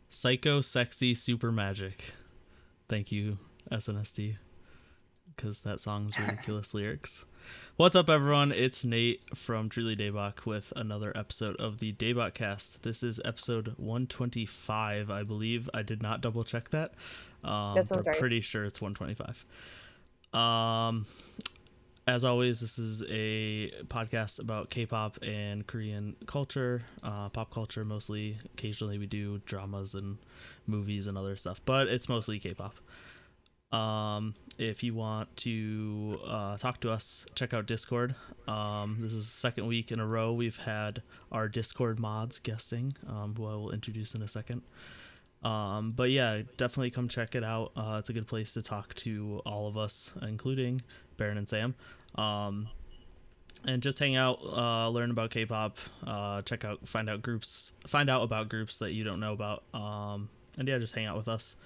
Psycho Sexy Super Magic. Thank you, SNSD, because that song's ridiculous lyrics. What's up, everyone? It's Nate from Truly Daebak with another episode of the DaebakCast. This is episode 125, I believe. I did not double check that, That sounds but right. pretty sure it's 125. As always, this is a podcast about K-pop and Korean culture, pop culture mostly. Occasionally we do dramas and movies and other stuff, but it's mostly K-pop. If you want to talk to us, check out Discord. This is the second week in a row we've had our Discord mods guesting, who I will introduce in a second. But yeah, definitely come check it out. It's a good place to talk to all of us, including Baron and Sam. And just hang out, learn about K-pop, find out about groups that you don't know about. And yeah, just hang out with us.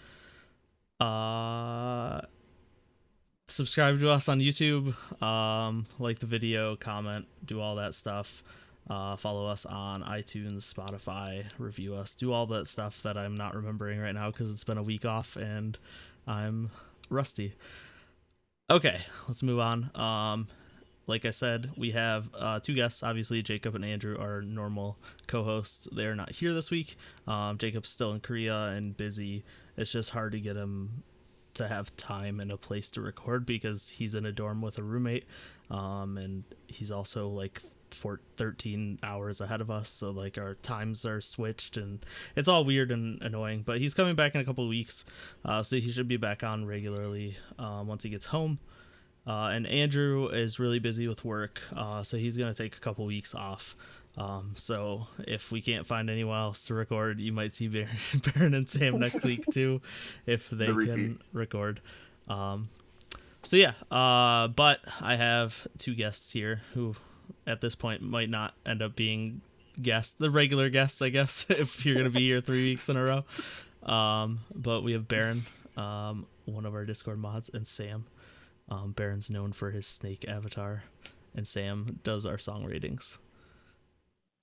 Subscribe to us on YouTube, like the video, comment, do all that stuff. Follow us on iTunes, Spotify, review us, do all that stuff that I'm not remembering right now because it's been a week off and I'm rusty. Okay, let's move on. Like I said, we have two guests. Obviously, Jacob and Andrew are normal co-hosts. They're not here this week. Jacob's still in Korea and busy. It's just hard to get him to have time and a place to record because he's in a dorm with a roommate, and he's also like 13 hours ahead of us, so like our times are switched and it's all weird and annoying. But he's coming back in a couple of weeks, so he should be back on regularly once he gets home. And Andrew is really busy with work, so he's gonna take a couple weeks off. So if we can't find anyone else to record, you might see Baron and Sam next week too, if they can record. So yeah, but I have two guests here who at this point might not end up being the regular guests, I guess, if you're gonna be here 3 weeks in a row. But we have Baron, one of our Discord mods, and Sam. Baron's known for his snake avatar, and Sam does our song ratings.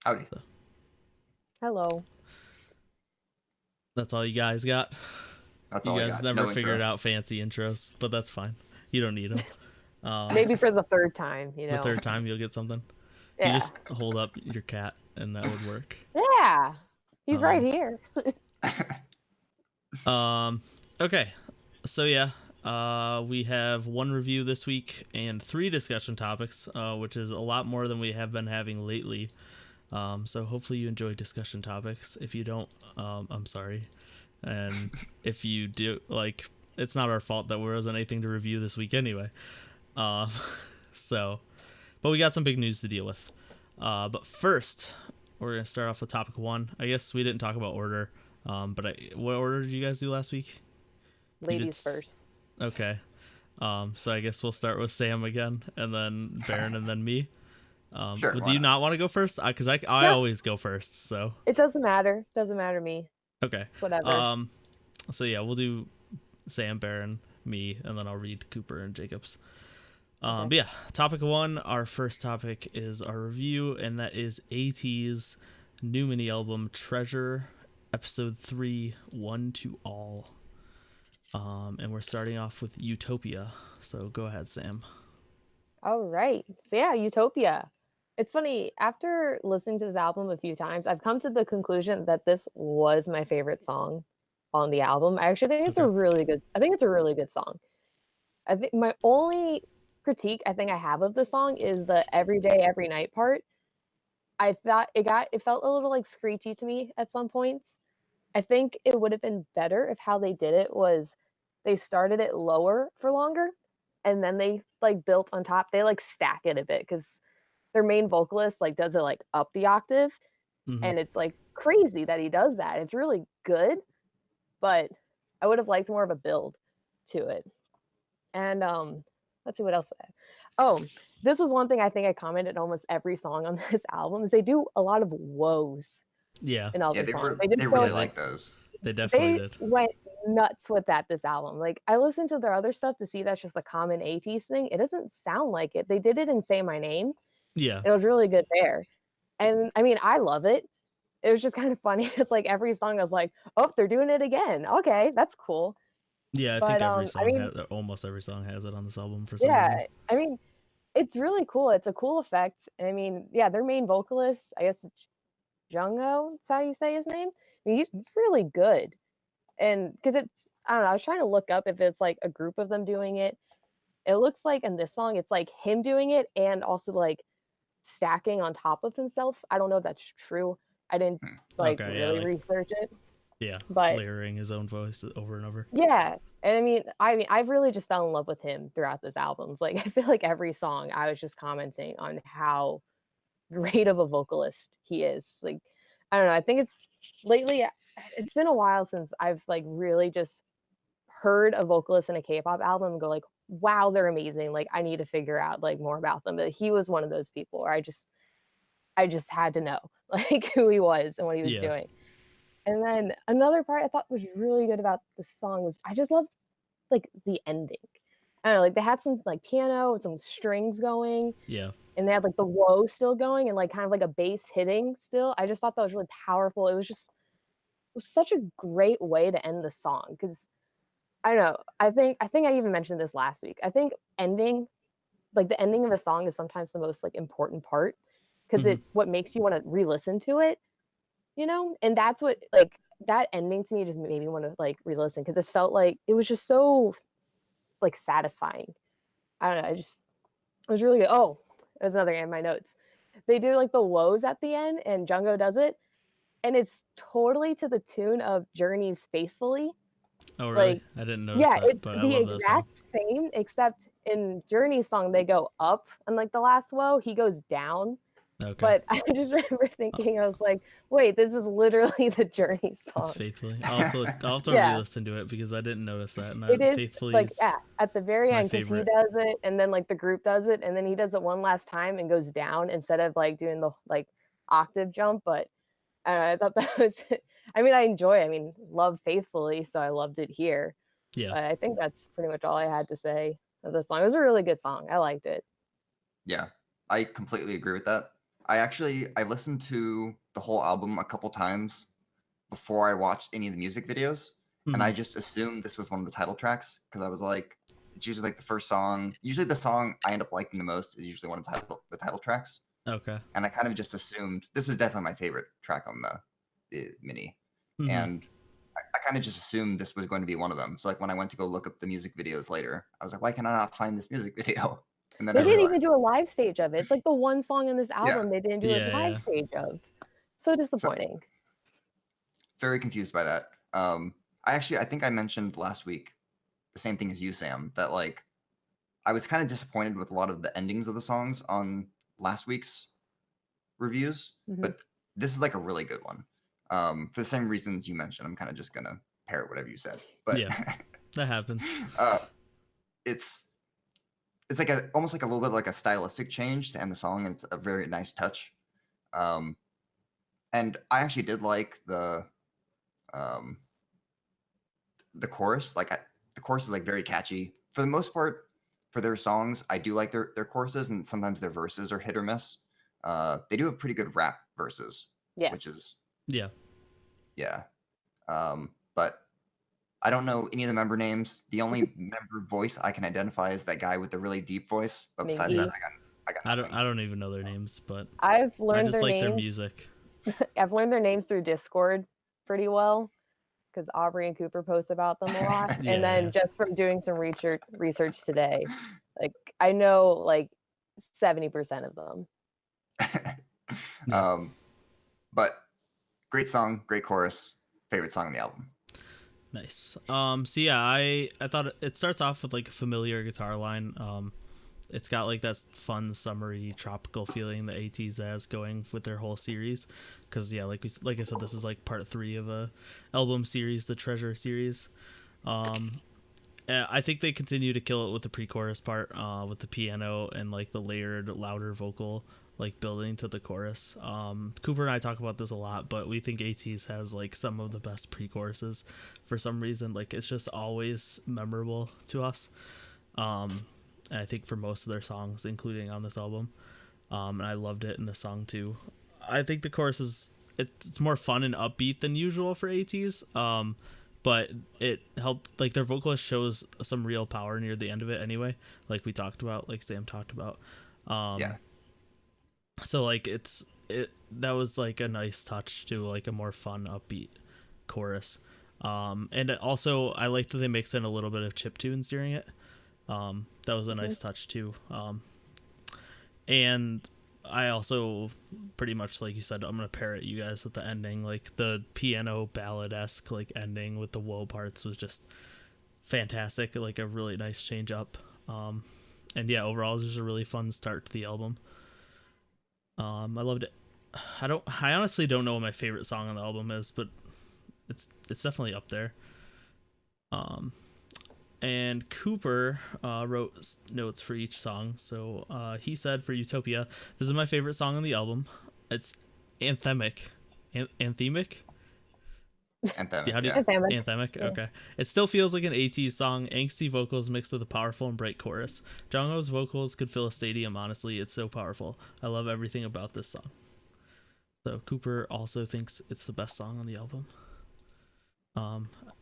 Howdy. So, Hello. that's all you guys got? That's you all guys never figured out fancy intros, but that's fine. You don't need them. Maybe for the third time, you know. The third time you'll get something. Yeah. You just hold up your cat and that would work. Yeah. He's right here. Okay. So yeah, we have one review this week and 3 discussion topics, which is a lot more than we have been having lately. So hopefully you enjoy discussion topics. If you don't, I'm sorry. And if you do, like, it's not our fault that there wasn't anything to review this week anyway. But we got some big news to deal with. But first, we're going to start off with topic 1. I guess we didn't talk about order. But what order did you guys do last week? Ladies first. Okay. So I guess we'll start with Sam again, and then Baron, and then me. Sure, but do you not want to go first? Because I always go first. So it doesn't matter. Doesn't matter to me. Okay. It's whatever. So yeah, we'll do Sam, Baron, me, and then I'll read Cooper and Jacob's. Okay. But yeah, topic 1. Our first topic is our review, and that is ATEEZ new mini album Treasure, episode 3, One to All. And we're starting off with Utopia. So go ahead, Sam. All right. So yeah, Utopia. It's funny, after listening to this album a few times, I've come to the conclusion that this was my favorite song on the album. I actually think it's a really good song. I think my only critique I have of the song is the every day, every night part. I thought it felt a little like screechy to me at some points. I think it would have been better if how they did it was they started it lower for longer and then they like built on top. They like stack it a bit because their main vocalist like does it like up the octave, and it's like crazy that he does that. It's really good, but I would have liked more of a build to it. And let's see what else. Oh, this is one thing I think I commented almost every song on this album is they do a lot of woes. Yeah. In all the songs. They really like those. They definitely did. Went nuts with this album. Like I listened to their other stuff to see that's just a common ATEEZ thing. It doesn't sound like it. They did it in Say My Name. Yeah. It was really good there. And I mean, I love it. it was just kind of funny. It's like every song I was like, oh, they're doing it again. Okay, that's cool. Yeah, I think But every I song mean, has, almost every song has it on this album for some yeah, reason. I mean, it's really cool. It's a cool effect. I mean, yeah, their main vocalist, I guess it's Jungo, that's how you say his name. I mean, he's really good. And because it's, I don't know, I was trying to look up if it's like a group of them doing it. It looks like in this song, it's like him doing it and also like stacking on top of himself. I don't know if that's true. I didn't like Okay, yeah, really like research it, yeah, but layering his own voice over and over. yeah. And I mean, I've really just fell in love with him throughout this album. It's like I feel like every song I was just commenting on how great of a vocalist he is. Like, I don't know. I think it's lately, it's been a while since I've like really just heard a vocalist in a K-pop album and go like, wow, they're amazing. Like, I need to figure out like more about them. But he was one of those people where I just had to know like who he was and what he was Yeah. doing. And then another part I thought was really good about the song was I just loved like the ending. I don't know, like they had some like piano and some strings going, Yeah. and they had like the whoa still going and like kind of like a bass hitting still. I just thought that was really powerful. It was such a great way to end the song because I don't know. I think I even mentioned this last week. I think ending like the ending of a song is sometimes the most like important part because Mhm. it's what makes you want to re-listen to it, you know? And that's what like that ending to me just made me want to like re-listen because it felt like it was just so like satisfying. I don't know. It was really good. Oh, there's another thing in my notes. They do like the woes at the end, and Jungkook does it, and it's totally to the tune of Journey's "Faithfully." Oh, really? Like, I didn't notice yeah, that, it's but I the love that song. exact same, except in Journey's song they go up, and like the last woe he goes down. Okay. But I just remember thinking, I was like, wait, this is literally the Journey It's song. Faithfully. I'll have to Yeah, re-listen to it because I didn't notice that. And it is Faithfully like, is yeah, at the very my end, because he favorite. does it, and then like the group does it, and then he does it one last time and goes down instead of like doing the like octave jump. But I don't know, I thought that was, I mean, love Faithfully, so I loved it here. Yeah. But I think that's pretty much all I had to say of this song. It was a really good song. I liked it. Yeah, I completely agree with that. I listened to the whole album a couple times before I watched any of the music videos, and I Mhm. just assumed this was one of the title tracks because I was like, it's usually like the first song. Usually, the song I end up liking the most is usually one of the title tracks, Okay. and I kind of just assumed this is definitely my favorite track on the mini, Mhm. and I kind of just assumed this was going to be one of them. So like when I went to go look up the music videos later, I was like, why can I not find this music video? And then I They didn't even realized, do a live stage of it. It's like the one song in this yeah. album they didn't do a Yeah, live yeah. stage of. So So disappointing. very confused by that. I think I mentioned last week the same thing as you, Sam, that like I was kind of disappointed with a lot of the endings of the songs on last week's reviews, Mhm. but this is like a really good one. For the same reasons you mentioned, I'm kind of just gonna parrot whatever you said, but Yeah. That happens. uh, it's it's like almost like a little bit like a stylistic change to end the song, and it's a very nice touch. Um, and I actually did like um, the chorus. The chorus is like very catchy for the most part. For their songs, I do like their choruses, and sometimes their verses are hit or miss. They do have pretty good rap verses, which Yes. is Yeah. yeah. But I don't know any of the member names. The only member voice I can identify is that guy with the really deep voice. But besides that, Mingy. I got nothing. I don't even know their names, but I've I learned just their like their names. music. I've learned their names through Discord pretty well because Aubrey and Cooper post about them a lot. And Yeah, then just from doing some research today, like I know like 70% of them. yeah. But great song, great chorus, favorite song on the album. Nice. So yeah, I thought it starts off with like a familiar guitar line. It's got like that fun summery tropical feeling that ATEEZ has going with their whole series, because yeah, like I said, this is like part 3 of a album series, the Treasure series. I think they continue to kill it with the pre-chorus part, with the piano and like the layered louder vocal like building to the chorus. Cooper and I talk about this a lot, but we think ATEEZ has like some of the best pre-choruses for some reason. Like it's just always memorable to us. And I think for most of their songs, including on this album. And I loved it in the song too. I think the chorus is it's more fun and upbeat than usual for ATEEZ. But it helped, like their vocalist shows some real power near the end of it anyway, like we talked about, like Sam talked about. Yeah. So like that was like a nice touch to like a more fun upbeat chorus. And also I liked that they mixed in a little bit of chip tunes during it. That was a nice touch too. And I also pretty much, like you said, I'm gonna parrot you guys with the ending, like the piano ballad-esque like ending with the whoa parts was just fantastic, like a really nice change up. And yeah, overall it was just a really fun start to the album. I loved it. I honestly don't know what my favorite song on the album is, but it's definitely up there. And Cooper wrote notes for each song. So he said for Utopia, this is my favorite song on the album. It's anthemic. Anthemic? Anthemic. Yeah. Okay. It still feels like an ATEEZ song. Angsty vocals mixed with a powerful and bright chorus. Jungho's vocals could fill a stadium, honestly. It's so powerful. I love everything about this song. So Cooper also thinks it's the best song on the album.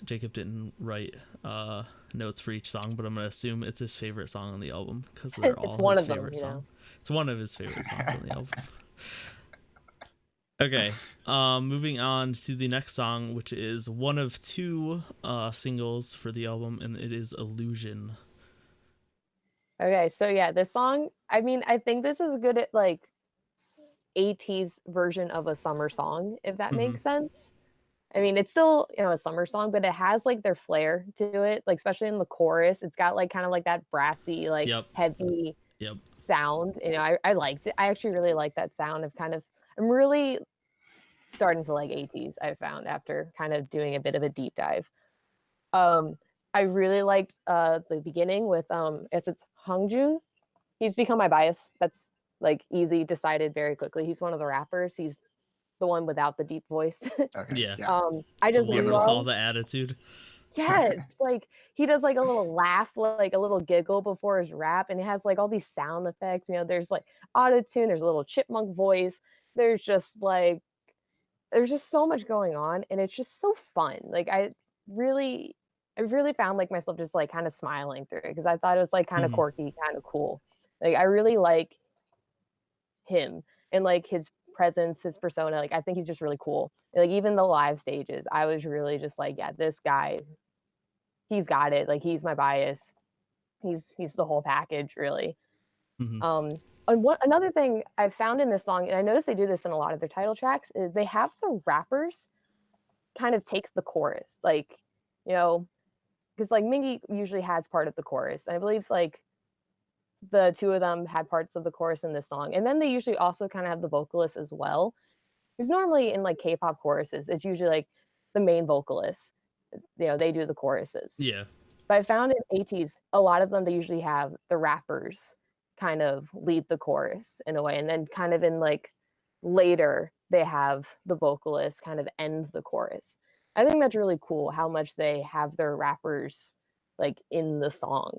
Jacob didn't write notes for each song, but I'm gonna assume it's his favorite song on the album because they're all his favorite songs. It's one of his favorite songs on the album. Okay, moving on to the next song, which is one of two singles for the album, and it is Illusion. Okay, so yeah, this song, I mean, I think this is good at like ATEEZ version of a summer song, if that makes sense. I mean, it's still, a summer song, but it has like their flair to it, like especially in the chorus. It's got like kind of like that brassy, like heavy sound. I liked it. I actually really like that sound of I'm really starting to like ATEEZ, I found after kind of doing a bit of a deep dive. I really liked the beginning with it's Hongju. He's become my bias. That's like easy, decided very quickly. He's one of the rappers. He's the one without the deep voice. Okay. Yeah. I just love love all the attitude. Yeah, it's like he does like a little laugh, like a little giggle before his rap, and it has like all these sound effects. There's like auto tune, there's a little chipmunk voice. There's just so much going on, and it's just so fun. Like I really found like myself just like kind of smiling through it because I thought it was like kind of quirky, kind of cool. Like I really like him and like his presence, his persona. Like I think he's just really cool. Like even the live stages, I was really just like, yeah, this guy, he's got it. Like he's my bias. He's the whole package, really. And another thing I found in this song, and I noticed they do this in a lot of their title tracks, is they have the rappers kind of take the chorus, like, because like Mingy usually has part of the chorus, and I believe like the two of them had parts of the chorus in this song, and then they usually also kind of have the vocalist as well. Because normally in like K-pop choruses, it's usually like the main vocalist, they do the choruses. Yeah. But I found in ATEEZ, a lot of them, they usually have the rappers kind of lead the chorus in a way. And then kind of in like later, they have the vocalist kind of end the chorus. I think that's really cool how much they have their rappers like in the song.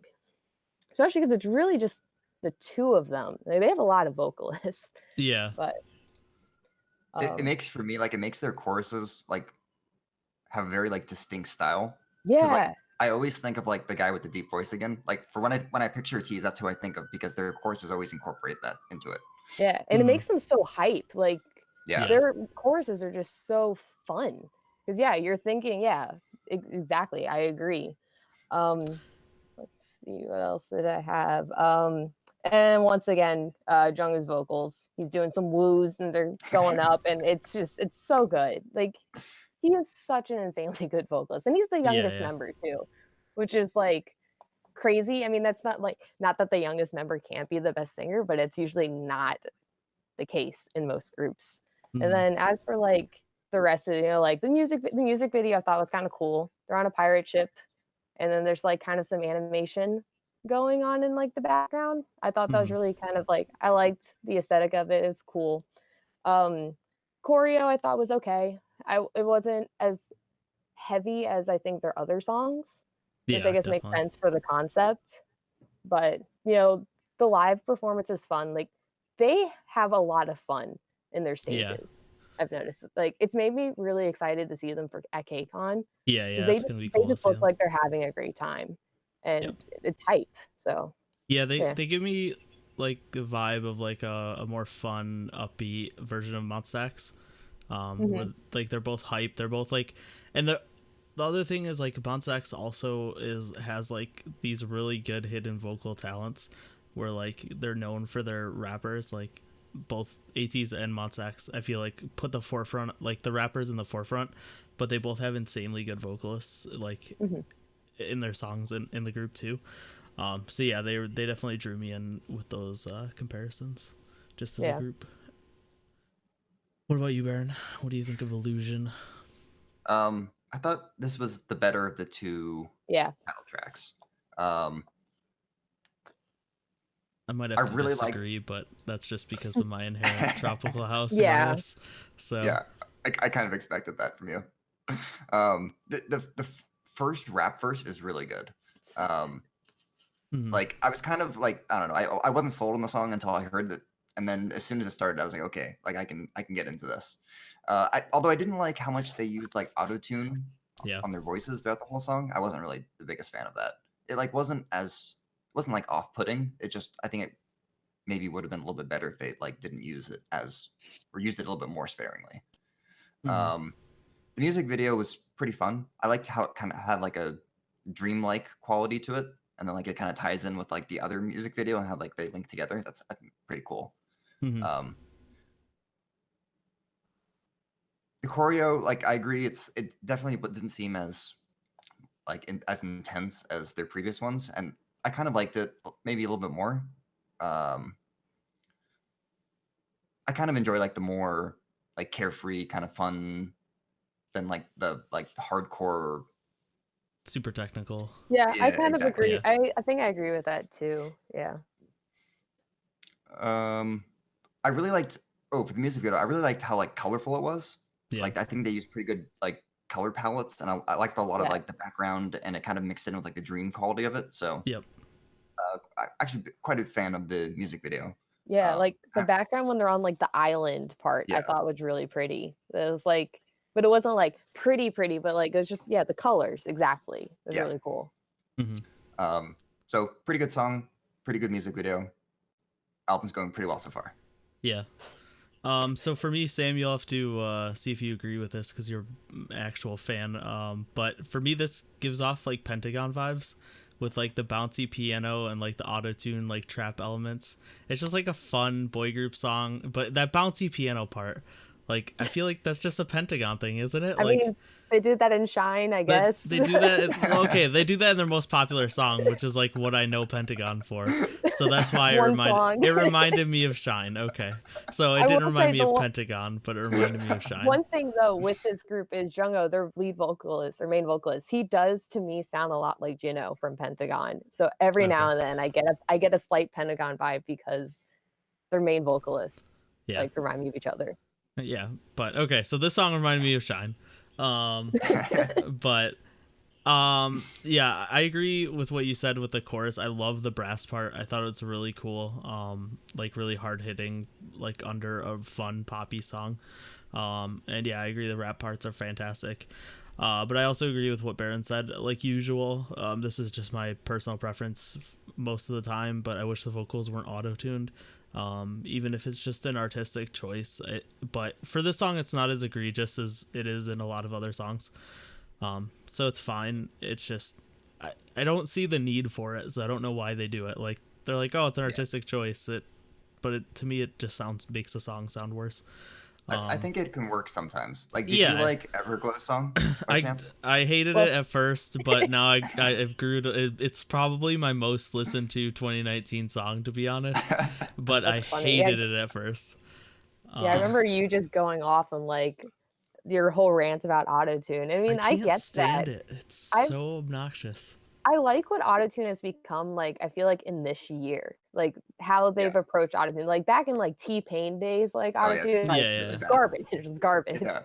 Especially because it's really just the two of them. Like, they have a lot of vocalists. Yeah. But it makes their choruses like have a very like distinct style. Yeah. Like, I always think of like the guy with the deep voice again. Like for when I picture ATEEZ, that's who I think of because their choruses always incorporate that into it. Yeah, and it makes them so hype. Like their choruses are just so fun. Because you're thinking, exactly. I agree. Let's see, what else did I have? And once again, Jung's vocals. He's doing some woos and they're going up, and it's so good. Like he is such an insanely good vocalist, and he's the youngest member too, which is like crazy. I mean, that's not that the youngest member can't be the best singer, but it's usually not the case in most groups. And then as for like the rest of like the music video, I thought was kind of cool. They're on a pirate ship, and then there's like kind of some animation going on in like the background. I thought that was really kind of like, I liked the aesthetic of it. It's cool. Choreo I thought was okay. It wasn't as heavy as I think their other songs, which I guess makes sense for the concept. But the live performance is fun. Like they have a lot of fun in their stages. I've noticed. Like, it's made me really excited to see them at KCON Yeah, because yeah, it's gonna be they cool to just see look them. like they're having a great time, Yep. and it's hype. So Yeah, yeah. they give me like the vibe of like a more fun, upbeat version of Monstax. Where Mhm. like they're both hype. They're both like, and the other thing is like Monstax also has like these really good hidden vocal talents, where like they're known for their rappers. Like both ATEEZ and Monstax, I feel like put the forefront, like the rappers in the forefront, but they both have insanely good vocalists like Mhm. in their songs in the group too. So yeah, they definitely drew me in with those comparisons, just as a Yeah. group. What about you, Baron? What do you think of Illusion? I thought this was the better of the two Yeah. title tracks. Um, I might I have to really like. disagree, but that's just because of my inherent tropical house Yeah. bias. So Yeah, I kind of expected that from you. The first rap verse is really good. mhm. Like I was kind of like, I don't know, I wasn't sold on the song until I heard that, and then as soon as it started, I was like, okay, like I can get into this. Although I didn't like how much they used like auto tune Yeah. on their voices throughout the whole song. I wasn't really the biggest fan of that. It like wasn't like off putting. It just, I think it maybe would have been a little bit better if they like didn't use it as, or used it a little bit more sparingly. Mhm. The music video was pretty fun. I liked how it kind of had like a dreamlike quality to it, and then like it kind of ties in with like the other music video and how like they link together. That's, I think, pretty cool. Mhm. The choreo, like I agree, it definitely didn't seem as like as intense as their previous ones, and I kind of liked it maybe a little bit more. I kind of enjoy like the more like carefree kind of fun than like the hardcore. Super technical. Yeah, I Yeah, kind of exactly. agree. Yeah. I think I agree with that too. Yeah. I really liked. Oh, for the music video, I really liked how like colorful it was. Yeah. Like I think they used pretty good like color palettes, and I liked a lot of like the Yes. background, and it kind of mixed in with like the dream quality of it. So Yep. actually quite a fan of the music video. Yeah, Um, like the I- background when they're on like the island part, I yeah, thought was really pretty. It was like, but it wasn't like pretty, but like it was just, yeah, the colors exactly. It was yeah. really cool. Mhm. So pretty good song, pretty good music video. Album's going pretty well so far. Yeah. So for me, Sam, you'll have to see if you agree with this because you're an actual fan. But for me, this gives off like Pentagon vibes with like the bouncy piano and like the auto tune like trap elements. It's just like a fun boy group song, but that bouncy piano part, like I feel like that's just a Pentagon thing, isn't it? I Like mean, they did that in Shine, I that guess. they do that. Well, okay, they do that in their most popular song, which is like what I know Pentagon for. So that's why One song. it reminded me of Shine. Okay, so it I didn't will remind say me the of one, Pentagon, but it reminded me of Shine. one thing though with this group is Jungho, their lead vocalist or main vocalist. He does to me sound a lot like Jino from Pentagon. So every Okay. now and then I get a slight Pentagon vibe because their main vocalists Yeah. like remind me of each other. Yeah, but okay, so this song reminded me of Shine. But yeah, I agree with what you said with the chorus. I love the brass part. I thought it was really cool. Like really hard hitting, like under a fun poppy song. And yeah, I agree the rap parts are fantastic. But I also agree with what Baron said. Like usual, this is just my personal preference most of the time, but I wish the vocals weren't auto-tuned. Even if it's just an artistic choice. But for this song, it's not as egregious as it is in a lot of other songs. So it's fine. It's just, I don't see the need for it, so I don't know why they do it. Like, they're like, oh, it's an artistic choice. But to me, it just makes the song sound worse. I think it can work sometimes. Like, did Yeah. you like Everglow's song? By chance? I hated it at first, but now I've grew to it's probably my most listened to 2019 song, to be honest. But I funny. hated it at first. Yeah, I remember you just going off on like your whole rant about autotune. I mean, I can't get stand that. it. It's I've- so obnoxious. I like what autotune has become, like, I feel like in this year, like how they've Yeah. approached autotune. Like back in like T-Pain days, like Oh, yeah, autotune, like Yeah, yeah. it's bad. garbage. It's just garbage. Yeah.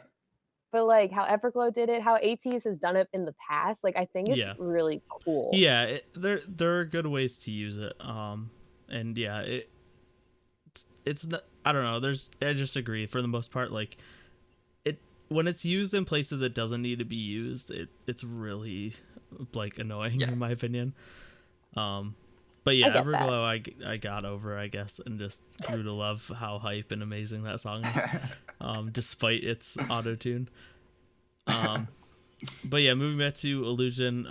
But like how Everglow did it, how ATEEZ has done it in the past, like I think it's Yeah. really cool. Yeah, there are good ways to use it. And yeah, it's not, I don't know. I just agree for the most part. Like, when it's used in places it doesn't need to be used, it's really like annoying in my opinion. But yeah, get that. Everglow I got over, I guess, and just grew to love how hype and amazing that song is, despite its auto-tune. But yeah, moving back to Illusion.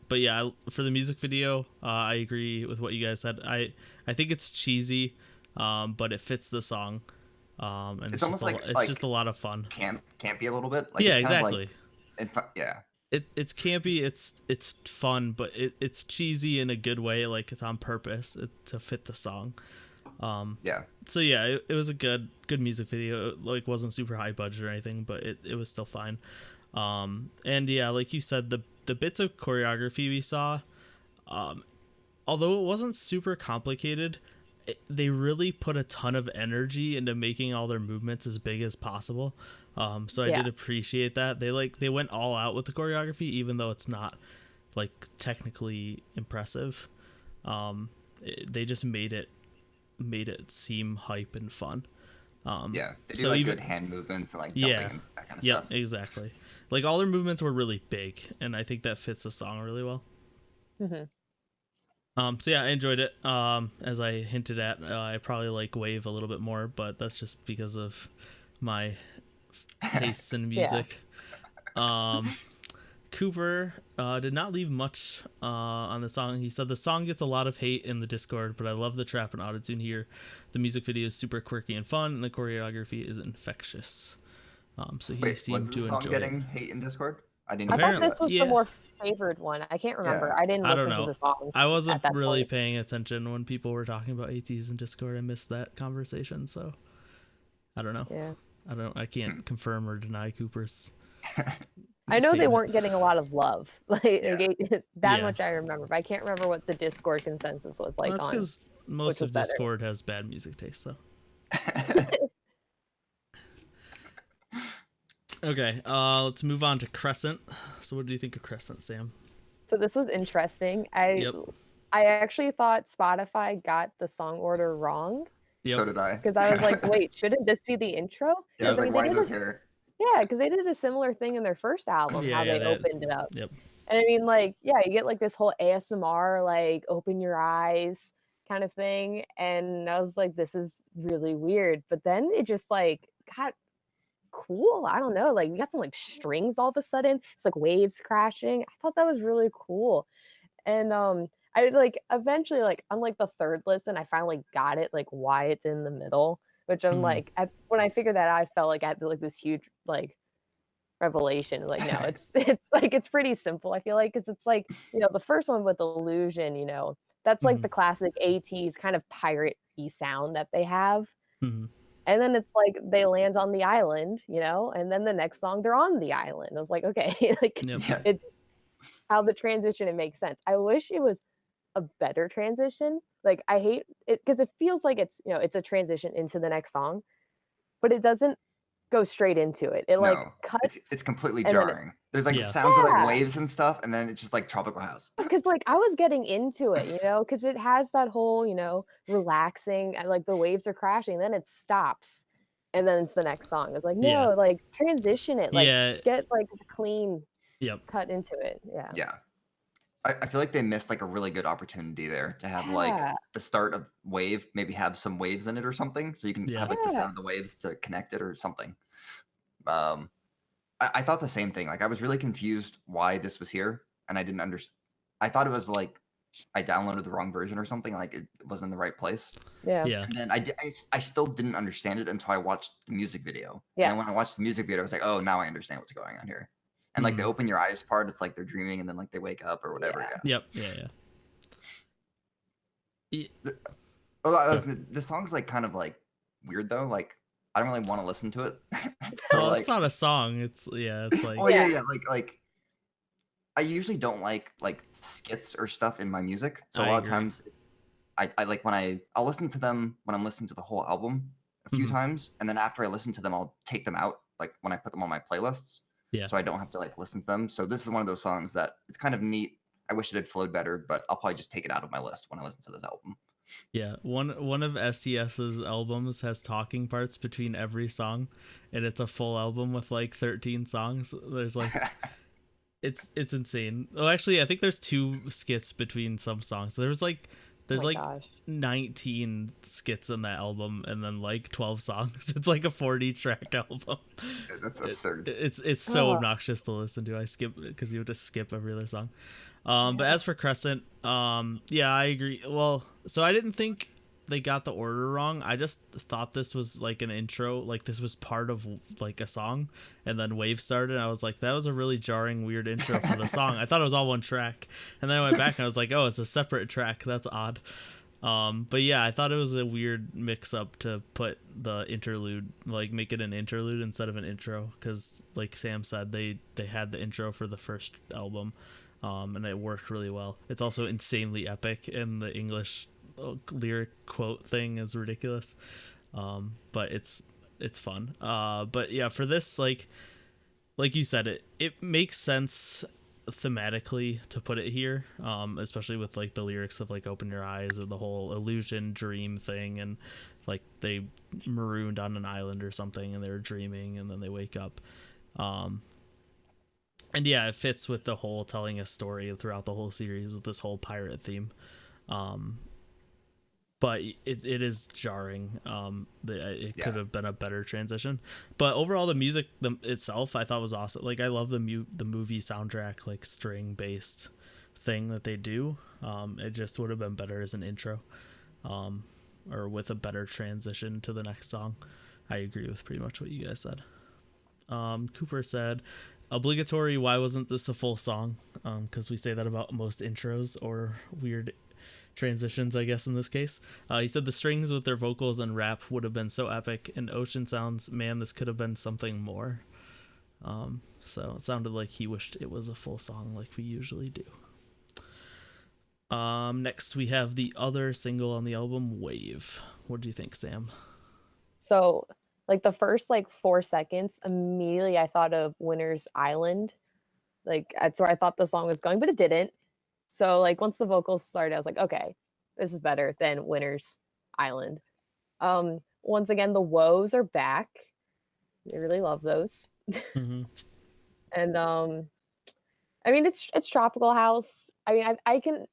But yeah, for the music video, I agree with what you guys said. I think it's cheesy, but it fits the song. And it's almost just a lot of fun. Campy a little bit. Like, yeah, it's exactly. Yeah. It's campy. It's fun, but it's cheesy in a good way. Like, it's on purpose to fit the song. Yeah. So yeah, it was a good music video. It, like, wasn't super high budget or anything, but it was still fine. And yeah, like you said, the bits of choreography we saw, although it wasn't super complicated, they really put a ton of energy into making all their movements as big as possible. So I did appreciate that. They went all out with the choreography, even though it's not like technically impressive. They just made it seem hype and fun. Yeah, they do like good hand movements and like jumping and that kind of stuff. Yeah, exactly. Like, all their movements were really big, and I think that fits the song really well. So yeah, I enjoyed it. As I hinted at, I probably like Wave a little bit more, but that's just because of my tastes in music. Cooper did not leave much on the song. He said the song gets a lot of hate in the Discord, but I love the trap and autotune here. The music video is super quirky and fun, and the choreography is infectious. So he seemed to enjoy getting hate in Discord? I thought this was the more favored one. I can't remember. I didn't listen to the song. I wasn't really paying attention when people were talking about ATEEZ in Discord. I missed that conversation, so I don't know. Yeah. I can't confirm or deny Cooper's. I know they weren't getting a lot of love. That much I remember, but I can't remember what the Discord consensus was like. That's because most of Discord has bad music taste, so. Okay, let's move on to Crescent. So what do you think of Crescent, Sam? So this was interesting. I actually thought Spotify got the song order wrong. So did I. Because I was like, wait, shouldn't this be the intro? Yeah, I was like, why is this here? Yeah, because they did a similar thing in their first album, how they opened it up. Yep. And I mean, like, yeah, you get like this whole ASMR, like, open your eyes kind of thing. And I was like, this is really weird. But then it just like got cool. I don't know. Like, you got some like strings all of a sudden. It's like waves crashing. I thought that was really cool. And I like eventually, like, on like the third listen, I finally got it, like, why it's in the middle. Which I'm like, when I figured that out, I felt like I had like this huge like revelation. Like, no, it's like it's pretty simple. I feel like, because it's like, you know, the first one with Illusion, you know, that's like the classic ATEEZ kind of pirate-y sound that they have. And then it's like they land on the island, you know, and then the next song they're on the island. I was like, okay, like it's how the transition, it makes sense. I wish it was a better transition. Like, I hate it because it feels like it's, you know, it's a transition into the next song, but it doesn't go straight into it. It like cuts. It's completely jarring. There's like sounds of like waves and stuff, and then it's just like tropical house. Because like I was getting into it, you know, because it has that whole, you know, relaxing, and like the waves are crashing, then it stops, and then it's the next song. It's like, no, like transition it, like get like a clean cut into it. Yeah. I feel like they missed like a really good opportunity there to have like the start of wave, maybe have some waves in it or something, so you can have like the sound of the waves to connect it or something. I thought the same thing. Like, I was really confused why this was here, and I didn't understand. I thought it was like I downloaded the wrong version or something. Like, it wasn't in the right place. And then I still didn't understand it until I watched the music video. And when I watched the music video, I was like, oh, now I understand what's going on here. And like the open your eyes part, it's like they're dreaming and then like they wake up or whatever. The song's like kind of like weird though. Like, I don't really want to listen to it. So well, like, it's not a song. It's like. Oh like I usually don't like skits or stuff in my music. So a lot of times, I like when I'll listen to them when I'm listening to the whole album a few times, and then after I listen to them, I'll take them out like when I put them on my playlists. So I don't have to like listen to them. So this is one of those songs that it's kind of neat. I wish it had flowed better, but I'll probably just take it out of my list when I listen to this album. Yeah, one of SES's albums has talking parts between every song, and it's a full album with like 13 songs. There's like it's insane. Well, actually, I think there's 2 skits between some songs. So there's Oh my like gosh. 19 skits in that album, and then like 12 songs. It's like a 40-track album. That's absurd. It's so Oh, obnoxious to listen to. I skip because you have to skip every other song. But yeah. as for Crescent, yeah, I agree. Well, so I didn't think they got the order wrong. I just thought this was like an intro, like this was part of like a song, and then Wave started. And I was like, that was a really jarring, weird intro for the song. I thought it was all one track, and then I went back and I was like, oh, it's a separate track. That's odd. But yeah, I thought it was a weird mix up to put the interlude, like make it an interlude instead of an intro, because like Sam said, they had the intro for the first album, and it worked really well. It's also insanely epic, and the English lyric quote thing is ridiculous, but it's fun. But yeah, for this, like you said, it makes sense thematically to put it here, especially with like the lyrics of like open your eyes and the whole illusion dream thing, and like they marooned on an island or something and they're dreaming and then they wake up. And yeah, it fits with the whole telling a story throughout the whole series with this whole pirate theme. But it is jarring. It could have been a better transition, but overall the music itself I thought was awesome. Like I love the movie soundtrack, like string based thing that they do. It just would have been better as an intro, or with a better transition to the next song. I agree with pretty much what you guys said. Cooper said, obligatory, why wasn't this a full song? Because we say that about most intros or weird transitions, I guess, in this case. He said the strings with their vocals and rap would have been so epic, and Ocean sounds, man, this could have been something more. So it sounded like he wished it was a full song like we usually do. Next we have the other single on the album, Wave. What do you think, Sam? So, like the first like 4 seconds, immediately I thought of Winter's Island. Like that's where I thought the song was going, but it didn't. So like once the vocals started, I was like, okay, this is better than Winter's Island. Once again, the woes are back. I really love those. Mm-hmm. And I mean it's tropical house. I mean I can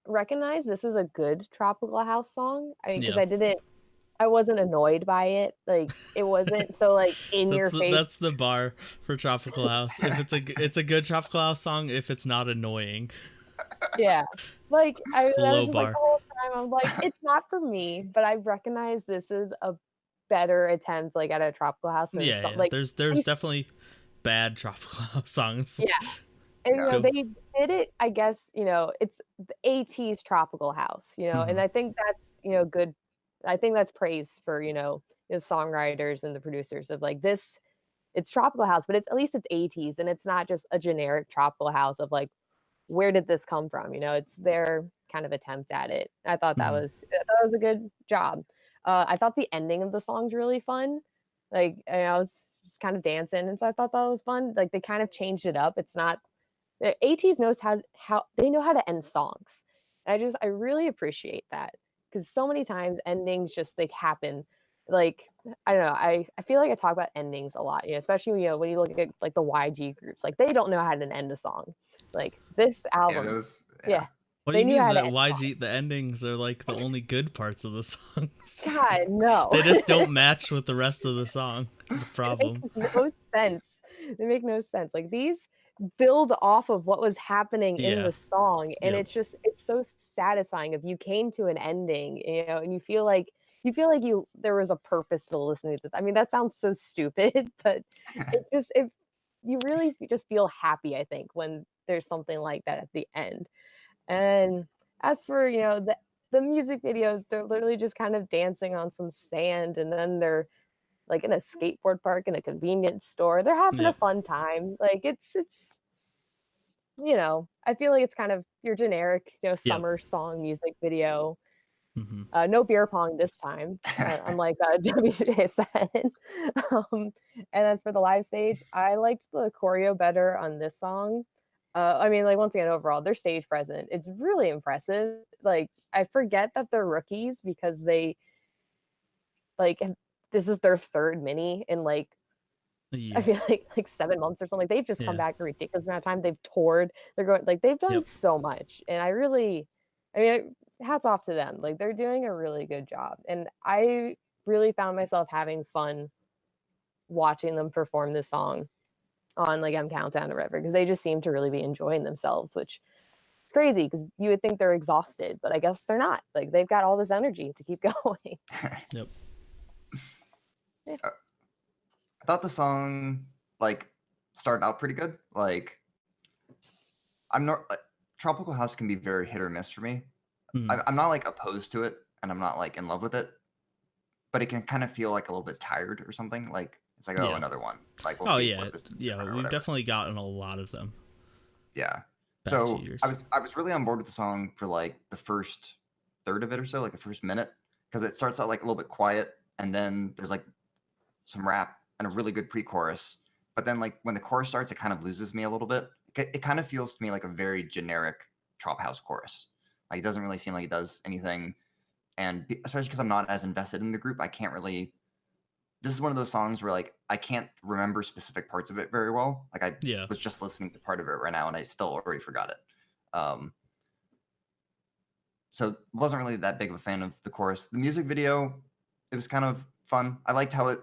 recognize this is a good tropical house song. I mean because Yeah. I wasn't annoyed by it. Like it wasn't so like in your face. That's the bar for tropical house. If it's a good tropical house song, if it's not annoying. Yeah. Like I It's a was low just like bar. the whole time I'm like, it's not for me, but I recognize this is a better attempt like at a tropical house than Yeah, some yeah. like There's definitely bad tropical house songs. yeah. And Yeah. they did it, I guess, it's the ATEEZ tropical house, and I think that's, good. I think that's praise for, the songwriters and the producers of like this, it's tropical house, but it's at least it's ATEEZ and it's not just a generic tropical house of like, where did this come from? It's their kind of attempt at it. I thought that was a good job. I thought the ending of the song's really fun. Like, I was just kind of dancing, and so I thought that was fun. Like they kind of changed it up. It's not ATEEZ knows how they know how to end songs. And I really appreciate that because so many times endings just like happen. Like I don't know. I feel like I talk about endings a lot, especially when you look at like the YG groups, like they don't know how to end a song. Like this Yeah, album, those. yeah, What do they you knew mean how to that end YG the endings are like the only good parts of the songs? God, no. They just don't match with the rest of the song. It's the It problem. makes no sense. They make no sense. Like these build off of what was happening in Yeah. the song, and Yep. it's so satisfying if you came to an ending, and you feel like there was a purpose to listening to this. I mean, that sounds so stupid, but it you really just feel happy, I think, when there's something like that at the end. And as for, the music videos, they're literally just kind of dancing on some sand, and then they're like in a skateboard park in a convenience store. They're having a Yep. fun time. Like I feel like it's kind of your generic, Yep. summer song music video. Mm-hmm. No beer pong this time, unlike WJ said. Um, and as for the live stage, I liked the choreo better on this song. I mean, like, once again, overall, their stage presence, it's really impressive. Like, I forget that they're rookies because they, like, this is their third mini in, like, A I year. feel like 7 months or something. They've just come Yeah. back a ridiculous amount of time. They've toured. They're going like, they've done Yep. so much, and I mean, hats off to them. Like, they're doing a really good job, and I really found myself having fun watching them perform this song on, like, M Countdown or whatever, because they just seem to really be enjoying themselves, which is crazy because you would think they're exhausted, but I guess they're not. Like, they've got all this energy to keep going. Yep. Yeah. I thought the song like started out pretty good. Like I'm not Tropical House can be very hit or miss for me. Mhm. I'm not like opposed to it, and I'm not like in love with it, but it can kind of feel like a little bit tired or something. Like it's like, oh, Yeah. another one. Like we'll Oh see yeah, what this is yeah. different or We've whatever. definitely gotten a lot of them Yeah. past So few years. I was really on board with the song for like the first third of it or so, like the first minute, because it starts out like a little bit quiet, and then there's like some rap and a really good pre-chorus. But then like when the chorus starts, it kind of loses me a little bit. It kind of feels to me like a very generic Trop House chorus. Like it doesn't really seem like it does anything. And especially because I'm not as invested in the group, I can't really. This is one of those songs where like I can't remember specific parts of it very well. Like I Yeah. was just listening to part of it right now, and I still already forgot it. So wasn't really that big of a fan of the chorus. The music video, it was kind of fun. I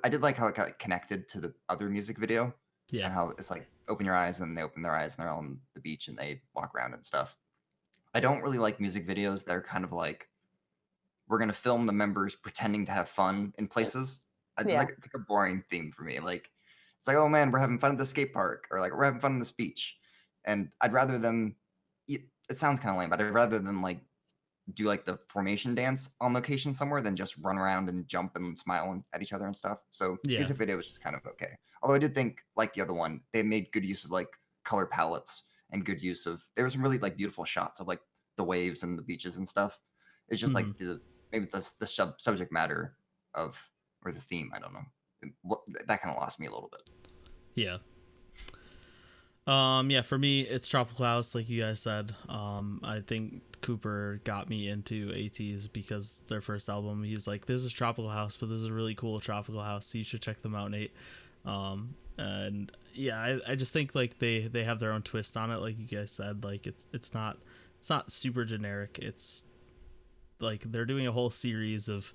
did like how it got connected to the other music video, Yeah. and how it's like open your eyes, and they open their eyes and they're on the beach and they walk around and stuff. I don't really like music videos that are kind of like we're gonna film the members pretending to have fun in places. It's Yeah. like it's like a boring theme for me. Like it's like, oh man, we're having fun at the skate park, or like we're having fun on this beach, and I'd rather them. It sounds kind of lame, but I'd rather than like do like the formation dance on location somewhere than just run around and jump and smile at each other and stuff. So Yeah. music video was just kind of okay. Although I did think, like the other one, they made good use of like color palettes and good use of. There was some really like beautiful shots of like the waves and the beaches and stuff. It's just like maybe the subject matter of or the theme. I don't know. That kind of lost me a little bit. Yeah. Yeah, for me it's Tropical House, like you guys said. I think Cooper got me into ATEEZ because their first album, he's like, this is Tropical House, but this is a really cool Tropical House, so you should check them out, Nate. And yeah, I just think like they have their own twist on it, like you guys said. Like it's not super generic. It's like they're doing a whole series of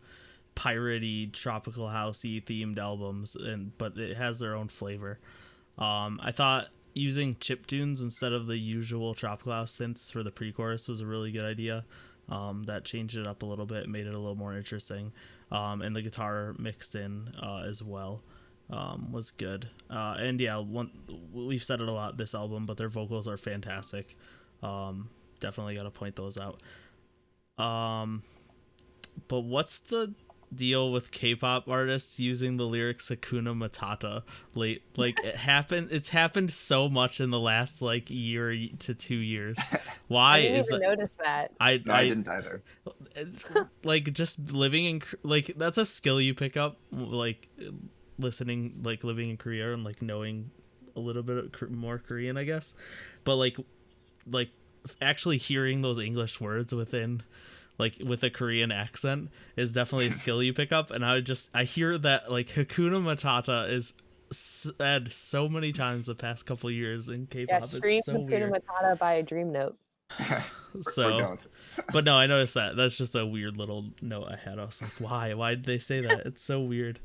piratey tropical housey themed albums, but it has their own flavor. I thought using chiptunes instead of the usual Tropical House synths for the pre-chorus was a really good idea. That changed it up a little bit, made it a little more interesting. And the guitar mixed in as well was good. And yeah, we've said it a lot this album, but their vocals are fantastic. Definitely got to point those out. But what's the deal with K-pop artists using the lyrics Hakuna Matata late? Like it's happened so much in the last like year to 2 years. Why I didn't is even that? notice that. I didn't either. Like just living in like that's a skill you pick up, like listening, like living in Korea and like knowing a little bit more Korean, I guess. But like actually hearing those English words within like with a Korean accent is definitely a skill you pick up. And I hear that like Hakuna Matata is said so many times the past couple years in K-pop. Yeah, stream It's so Hakuna weird. Matata by Dream Note. So but no, I noticed that's just a weird little note I had. I was like, why did they say that? It's so weird.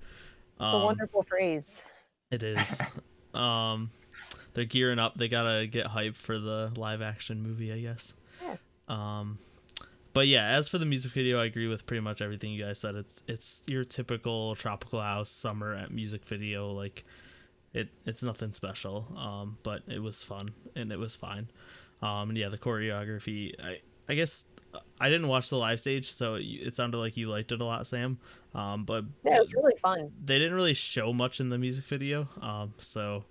It's a wonderful phrase. It is. They're gearing up. They gotta get hype for the live action movie, I guess. Yeah. But yeah, as for the music video, I agree with pretty much everything you guys said. It's your typical Tropical House summer at music video. Like it's nothing special. But it was fun and it was fine. And yeah, the choreography. I guess I didn't watch the live stage, so it sounded like you liked it a lot, Sam. But yeah, it was really fun. They didn't really show much in the music video. So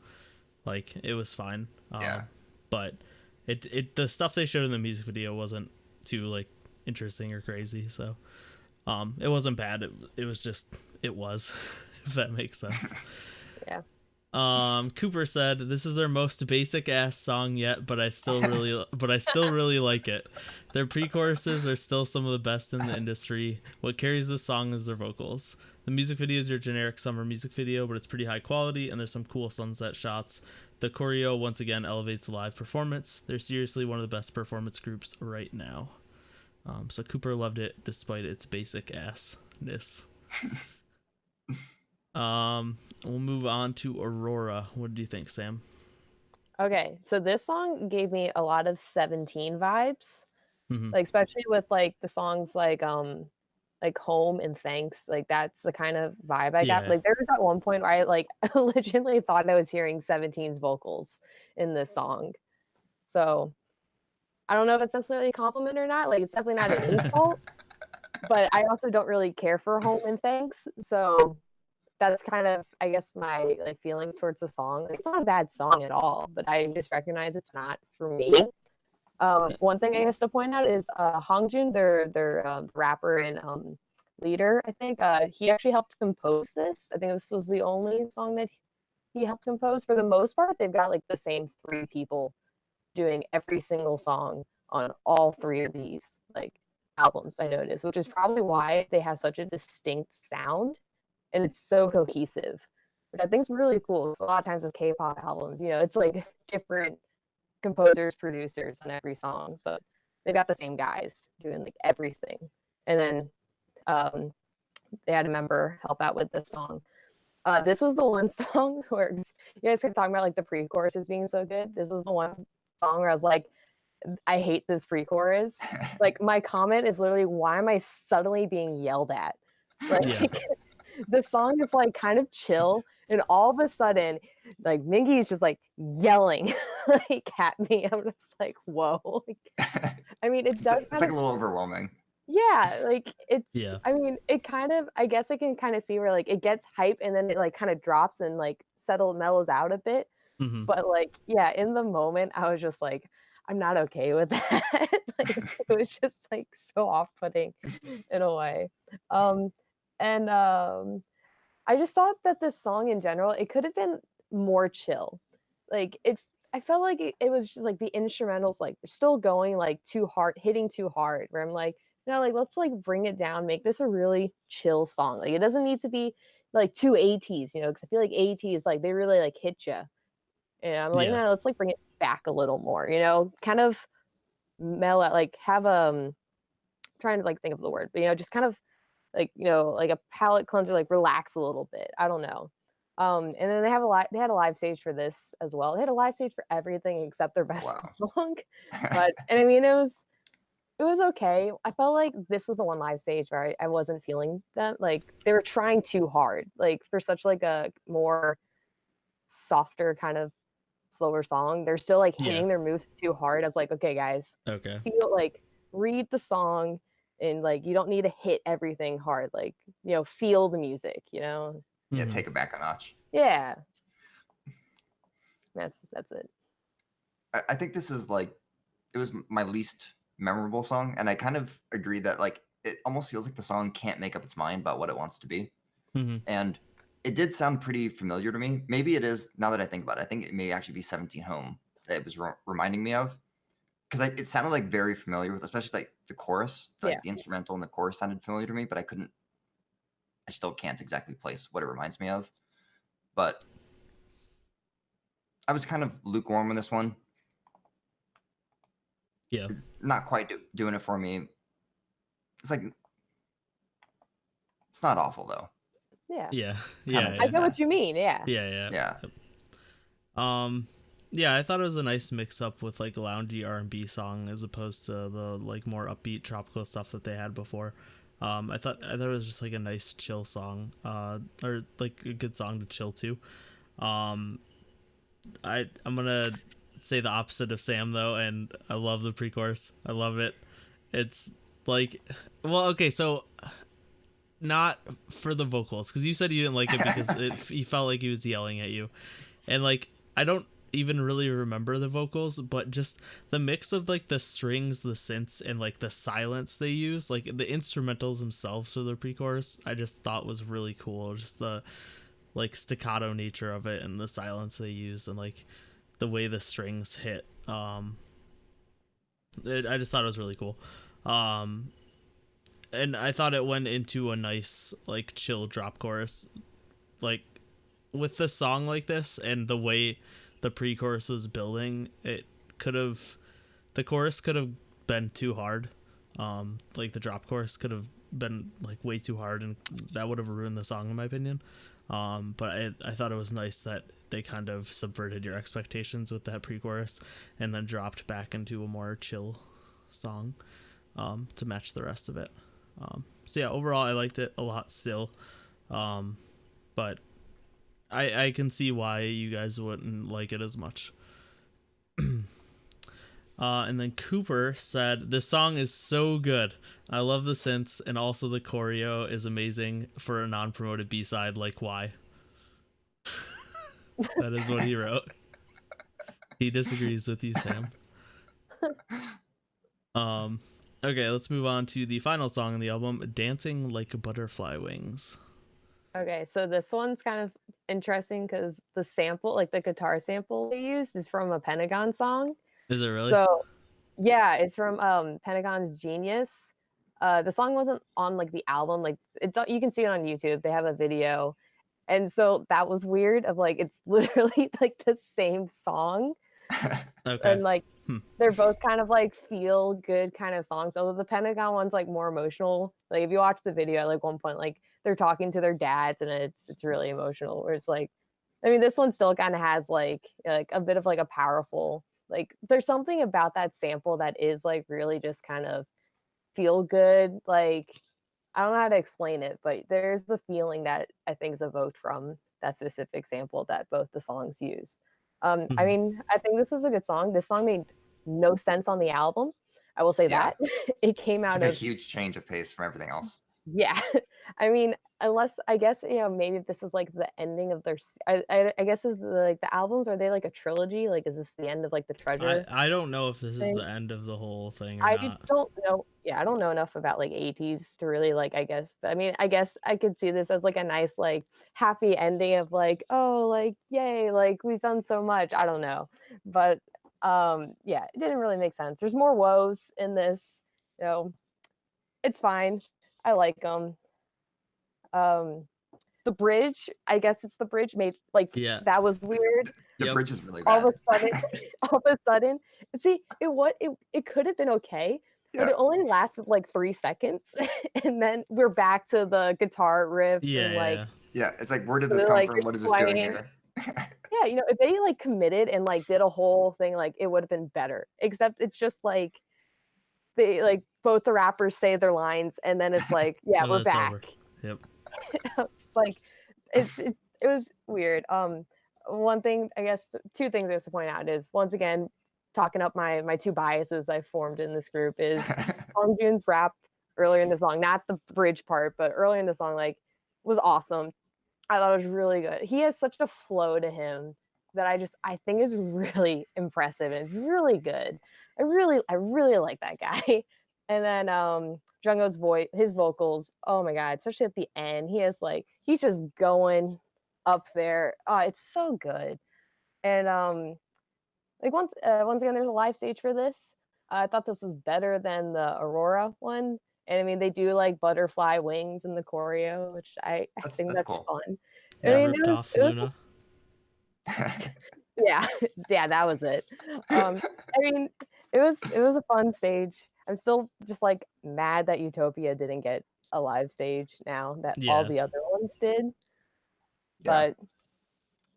like it was fine. Yeah. But the stuff they showed in the music video wasn't too like interesting or crazy, so it wasn't bad. It was just it was if that makes sense. Yeah. Cooper said this is their most basic ass song yet, but I still really like it. Their pre-choruses are still some of the best in the industry. What carries this song is their vocals. The music video is your generic summer music video, but it's pretty high quality and there's some cool sunset shots. The choreo once again elevates the live performance. They're seriously one of the best performance groups right now. So Cooper loved it despite its basic assness. We'll move on to Aurora. What do you think, Sam? Okay, so this song gave me a lot of 17 vibes, Mm-hmm. like especially with like the songs like Home and Thanks. Like that's the kind of vibe I got. Yeah. Like there was at one point where I like legitimately thought I was hearing 17's vocals in this song. So I don't know if it's necessarily a compliment or not. Like it's definitely not an insult, but I also don't really care for Home and Thanks. So that's kind of, I guess, my like feelings towards the song. Like, it's not a bad song at all, but I just recognize it's not for me. One thing I guess to point out is Hongjun, their rapper and leader. I think he actually helped compose this. I think this was the only song that he helped compose. For the most part, they've got like the same three people doing every single song on all three of these like albums. I noticed, which is probably why they have such a distinct sound and it's so cohesive, which I think is really cool. So a lot of times with K-pop albums, you know, it's like different composers, producers on every song, but they got the same guys doing like everything. And then they had a member help out with this song. This was the one song where you guys kept talking about like the pre-choruses being so good. This was the one song where I was like, I hate this pre-chorus. Like my comment is literally, why am I suddenly being yelled at? Like Yeah. the song is like kind of chill, and all of a sudden, like Mingy is just like yelling like at me. I'm just like, whoa. Like, I mean, it does. It's like a little overwhelming. Yeah, like it's. Yeah. I mean, it kind of. I guess I can kind of see where like it gets hype and then it like kind of drops and like mellows out a bit. Mm-hmm. But like, yeah, in the moment, I was just like, I'm not okay with that. Like, it was just like so off-putting in a way. And I just thought that this song in general, it could have been more chill. Like I felt like it was just like the instrumentals like still going like too hard, hitting too hard. Where I'm like, you know, like let's like bring it down, make this a really chill song. Like it doesn't need to be like too ATEEZ, you know, because I feel like ATEEZ like they really like hit you. And I'm like, Yeah. no, let's like bring it back a little more, you know, kind of mellow, like have trying to like think of the word, but you know, just kind of like, you know, like a palate cleanser, like relax a little bit. I don't know. And then they had a live stage for this as well. They had a live stage for everything except their best song. But and I mean it was okay. I felt like this was the one live stage where I wasn't feeling them. Like they were trying too hard, like for such like a more softer kind of slower song. They're still like hitting their moves too hard. I was like, okay, guys, Okay. feel like read the song and like you don't need to hit everything hard. Like, you know, feel the music, you know? Yeah, Mm-hmm. take it back a notch. Yeah. That's it. I think this is like, it was my least memorable song, and I kind of agree that like it almost feels like the song can't make up its mind about what it wants to be. Mm-hmm. And it did sound pretty familiar to me. Maybe it is, now that I think about it. I think it may actually be 17 Home that it was reminding me of, because it sounded like very familiar with, especially like the chorus, like the instrumental and the chorus sounded familiar to me, but I still can't exactly place what it reminds me of. But I was kind of lukewarm on this one. Yeah. It's not quite doing it for me. It's like, it's not awful though. Yeah. Yeah. Kinda I know what you mean. Yeah. Yeah. Yeah. Yeah, I thought it was a nice mix up with like loungy R&B song as opposed to the like more upbeat tropical stuff that they had before. I thought it was just like a nice chill song, or like a good song to chill to. I'm gonna say the opposite of Sam though, and I love the pre-chorus. I love it. It's like, well, okay, so not for the vocals, because you said you didn't like it because you felt like he was yelling at you, and like I don't even really remember the vocals, but just the mix of like the strings, the synths, and like the silence they use, like the instrumentals themselves for the pre-chorus, I just thought was really cool. Just the like staccato nature of it and the silence they use and like the way the strings hit. I just thought it was really cool. And I thought it went into a nice like chill drop chorus, like with the song like this and the way the pre-chorus was building. The chorus could have been too hard. Like the drop chorus could have been like way too hard, and that would have ruined the song in my opinion. But I thought it was nice that they kind of subverted your expectations with that pre-chorus and then dropped back into a more chill song to match the rest of it. So yeah, overall I liked it a lot still, but I can see why you guys wouldn't like it as much. And then Cooper said, "This song is so good. I love the synths, and also the choreo is amazing for a non-promoted B-side. Like, why?" That is what he wrote. He disagrees with you, Sam. Okay, let's move on to the final song on the album, "Dancing Like Butterfly Wings." Okay, so this one's kind of interesting because the sample, like the guitar sample they used, is from a Pentagon song. Is it really? So yeah, it's from Pentagon's Genius. The song wasn't on like the album, like it's you can see it on YouTube. They have a video. And so that was weird of like it's literally like the same song. Okay. And like they're both kind of like feel good kind of songs. Although the Pentagon one's like more emotional. Like if you watch the video, like one point like they're talking to their dads and it's really emotional. Where it's like, I mean, this one still kind of has like a bit of like a powerful, like there's something about that sample that is like really just kind of feel good. Like I don't know how to explain it, but there's the feeling that I think is evoked from that specific sample that both the songs use. I mean, I think this is a good song. This song made no sense on the album. I will say that. It came It's out like of a huge change of pace from everything else. yeah. I mean, unless I guess maybe this is like the ending of their. I guess is like the albums, are they like a trilogy? Like, is this the end of like the treasure? I don't know if this is thing? the end of the whole thing or I not. don't know. Yeah, I don't know enough about like ATEEZ to really like. I guess, but I mean, I guess I could see this as like a nice like happy ending of like, oh, like yay, like we've done so much. I don't know, but yeah, it didn't really make sense. There's more woes in this. You know, it's fine. I like them. The bridge, I guess it's the bridge made like that was weird. The bridge is really All bad. of a sudden, see it could have been okay, but it only lasted like 3 seconds, and then we're back to the guitar riff and like it's like, where did this come like from? What is this doing here? Yeah, you know, if they like committed and like did a whole thing, like it would have been better. Except it's just like they like both the rappers say their lines and then it's like, yeah, we're back. Over. Yep. It's like it was weird. One thing, I guess two things I have to point out is once again, talking up my two biases I formed in this group is Song Joon's rap earlier in the song, not the bridge part, but earlier in the song, like was awesome. I thought it was really good. He has such a flow to him that I think is really impressive and really good. I really like that guy. And then Jungkook's voice, his vocals, oh my god, especially at the end, he's just going up there. Oh, it's so good. And like once again, there's a live stage for this. I thought this was better than the Aurora one. And I mean, they do like butterfly wings in the choreo, which I think that's cool. fun. Yeah, I mean, ripped off Luna. yeah, that was it. I mean, it was a fun stage. I'm still just like mad that Utopia didn't get a live stage now that all the other ones did. But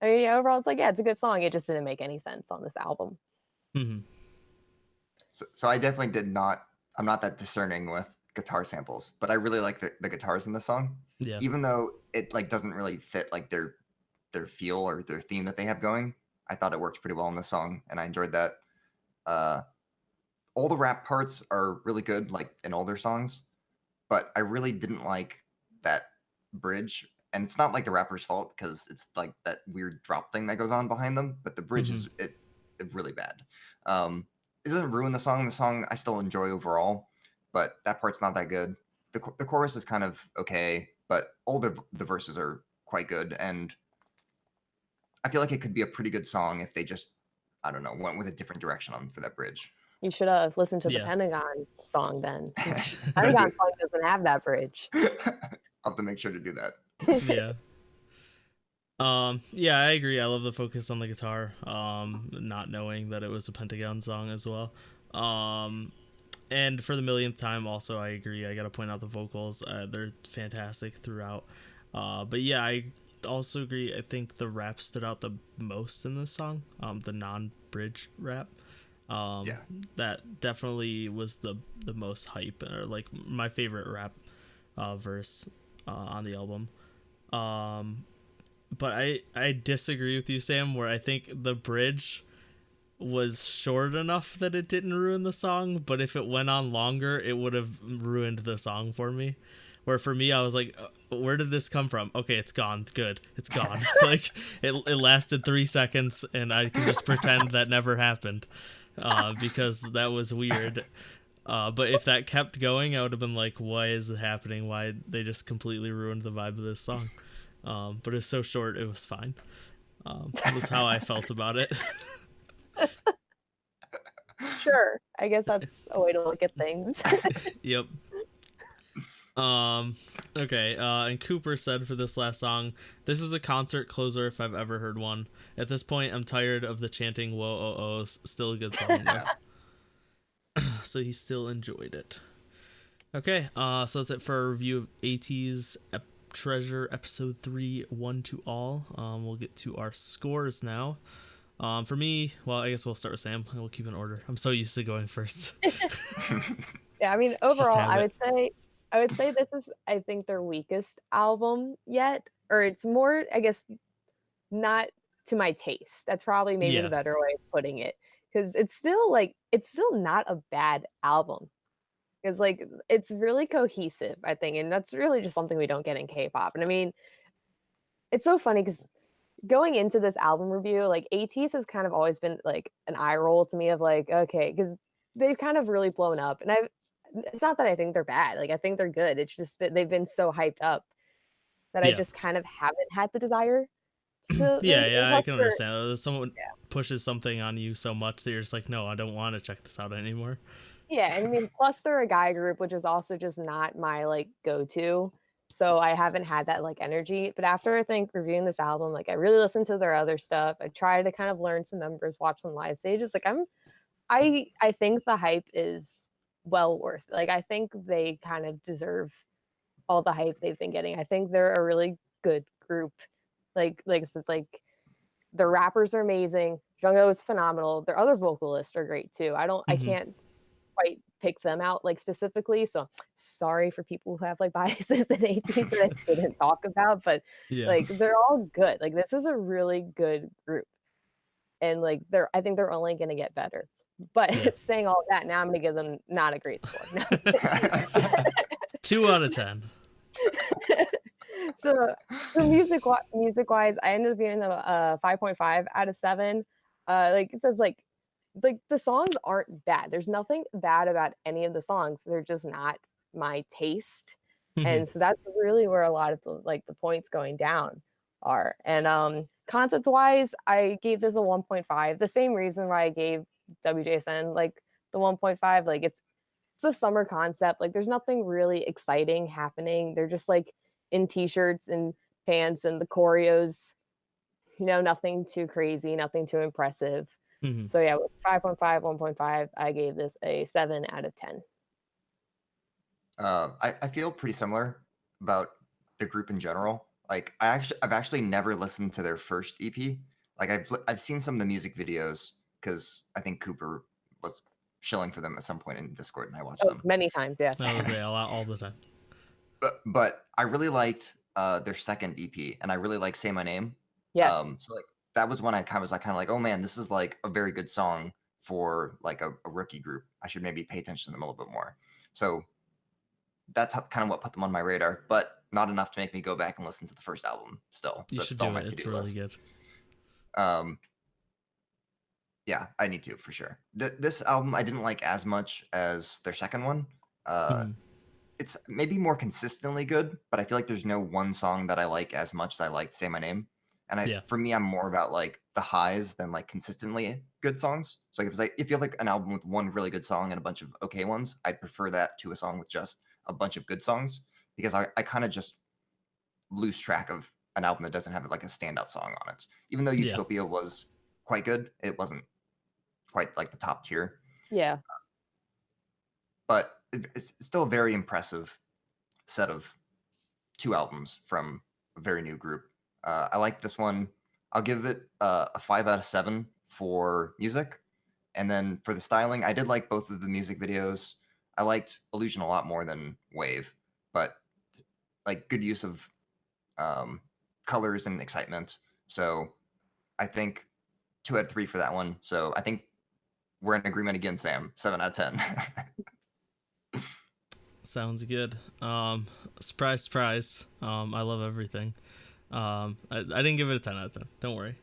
I mean, overall, it's like, yeah, it's a good song. It just didn't make any sense on this album. So I definitely I'm not that discerning with guitar samples, but I really like the guitars in the song. Yeah. Even though it like doesn't really fit like their feel or their theme that they have going, I thought it worked pretty well in the song, and I enjoyed that. All the rap parts are really good, like in all their songs, but I really didn't like that bridge. And it's not like the rapper's fault because it's like that weird drop thing that goes on behind them, but the bridge is really bad. It doesn't ruin the song. The song I still enjoy overall, but that part's not that good. The chorus is kind of okay, but all the verses are quite good, and I feel like it could be a pretty good song if they just, I don't know, went with a different direction for that bridge. You should have listened to the Yeah. Pentagon song then. I'll Pentagon song doesn't have that bridge. have to make sure to do that. Yeah. Yeah, I agree. I love the focus on the guitar. Not knowing that it was a Pentagon song as well. And for the millionth time, also, I agree. I got to point out the vocals. They're fantastic throughout. But yeah, I also agree. I think the rap stood out the most in this song. The non-bridge rap. Yeah. That definitely was the most hype, or like my favorite rap verse on the album. But I disagree with you, Sam, where I think the bridge was short enough that it didn't ruin the song, but if it went on longer, it would have ruined the song for me. Where for me, I was like, where did this come from? Okay, it's gone. Good. It's gone. Like, it lasted 3 seconds, and I can just pretend that never happened because that was weird. But if that kept going, I would have been like, why is it happening? Why they just completely ruined the vibe of this song? But it's so short, it was fine. That was how I felt about it. Sure. I guess that's a way to look at things. Yep. Okay, and Cooper said for this last song, this is a concert closer if I've ever heard one. At this point, I'm tired of the chanting whoa oh ohs. Still a good song though. So he still enjoyed it. Okay, so that's it for our review of ATEEZ Treasure Episode 3, 1 to All. We'll get to our scores now. For me, well, I guess we'll start with Sam. We'll keep in order. I'm so used to going first. Yeah, I mean, overall, I would say this is, I think, their weakest album yet, or it's more, I guess, not to my taste. That's probably maybe the better way of putting it, because it's still not a bad album. Because like it's really cohesive, I think, and that's really just something we don't get in K-pop. And I mean, it's so funny because going into this album review, like ATEEZ has kind of always been like an eye roll to me of like, okay, because they've kind of really blown up, and it's not that I think they're bad, like I think they're good. It's just that they've been so hyped up that I just kind of haven't had the desire to. I can understand. Someone pushes something on you so much that you're just like, no, I don't want to check this out anymore. Yeah, and I mean, plus they're a guy group, which is also just not my like go-to. So I haven't had that like energy. But after I think reviewing this album, like I really listened to their other stuff. I tried to kind of learn some members, watch some live stages. Like I think the hype is well worth it. Like I think they kind of deserve all the hype they've been getting. I think they're a really good group. Like their rappers are amazing. Jungho is phenomenal. Their other vocalists are great too. I can't quite pick them out like specifically, so sorry for people who have like biases in ATEEZ that I didn't talk about, but like they're all good. Like this is a really good group, and like I think they're only going to get better. But saying all that, now I'm going to give them not a great score. No. 2 out of 10. So music wise, I ended up giving them a 5.5 out of 7. Like it says like the songs aren't bad. There's nothing bad about any of the songs. They're just not my taste. And so that's really where a lot of the points going down are. And concept wise, I gave this a 1.5. The same reason why I gave WJSN like the 1.5. Like it's a summer concept. Like there's nothing really exciting happening. They're just like in t-shirts and pants, and the choreos, nothing too crazy, nothing too impressive. So yeah, 5.5, 1.5, I gave this a 7 out of 10. I feel pretty similar about the group in general. Like I've actually never listened to their first EP. Like I've seen some of the music videos because I think Cooper was shilling for them at some point in Discord, and I watched them many times. Yes, all the time. But I really liked their second EP, and I really like Say My Name. Yes. So like that was when I kind of was like, oh man, this is like a very good song for like a rookie group. I should maybe pay attention to them a little bit more. So that's kind of what put them on my radar, but not enough to make me go back and listen to the first album still. So you should do it. It's really good. Yeah, I need to for sure. This album I didn't like as much as their second one. It's maybe more consistently good, but I feel like there's no one song that I like as much as I liked Say My Name. And Yeah. for me, I'm more about like the highs than like consistently good songs. So like if it's like if you have like an album with one really good song and a bunch of okay ones, I'd prefer that to a song with just a bunch of good songs, because I kind of just lose track of an album that doesn't have like a standout song on it. Even though Yeah. Utopia was quite good, it wasn't quite like the top tier. Yeah. But it's still a very impressive set of 2 albums from a very new group. I like this one. I'll give it a 5 out of 7 for music. And then for the styling, I did like both of the music videos. I liked Illusion a lot more than Wave, but like good use of colors and excitement. So I think 2 out of 3 for that one. So I think we're in agreement again, Sam. 7 out of 10. Sounds good. Surprise, surprise. I love everything. I didn't give it a 10 out of 10. Don't worry.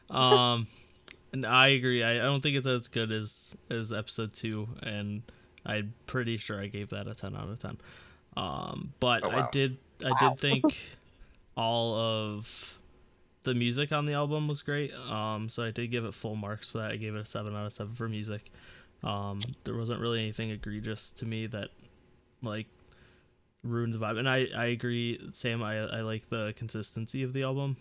And I agree. I don't think it's as good as episode 2, and I'm pretty sure I gave that a 10 out of 10. But Oh, wow. I did think all of the music on the album was great. So I did give it full marks for that. I gave it a 7 out of 7 for music. There wasn't really anything egregious to me that like ruined the vibe, and I agree, Sam. I like the consistency of the album.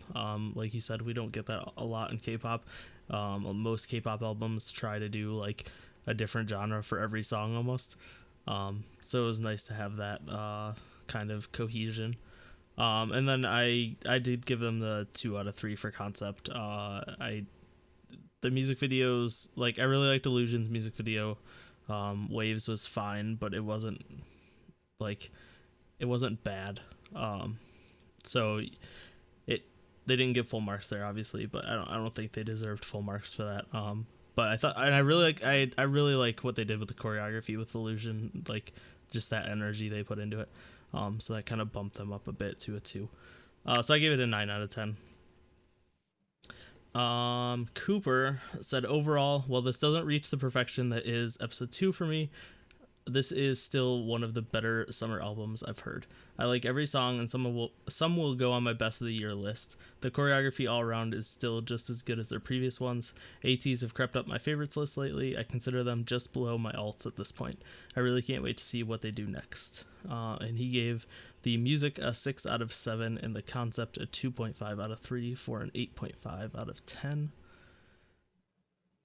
Like you said, we don't get that a lot in K-pop. Most K-pop albums try to do like a different genre for every song almost. So it was nice to have that kind of cohesion. And then I did give them the 2 out of 3 for concept. The music videos, like I really liked Illusion's music video. Waves was fine, but it wasn't bad. So they didn't get full marks there, obviously, but I don't think they deserved full marks for that. But I thought, and I really like what they did with the choreography with Illusion, like just that energy they put into it. So that kind of bumped them up a bit to a 2. So I gave it a 9 out of 10. Cooper said, overall, while this doesn't reach the perfection that is episode 2 for me, this is still one of the better summer albums I've heard. I like every song, and some will go on my best of the year list. The choreography all around is still just as good as their previous ones. ATEEZ have crept up my favorites list lately. I consider them just below my alts at this point. I really can't wait to see what they do next. And he gave the music a 6 out of 7 and the concept a 2.5 out of 3 for an 8.5 out of 10.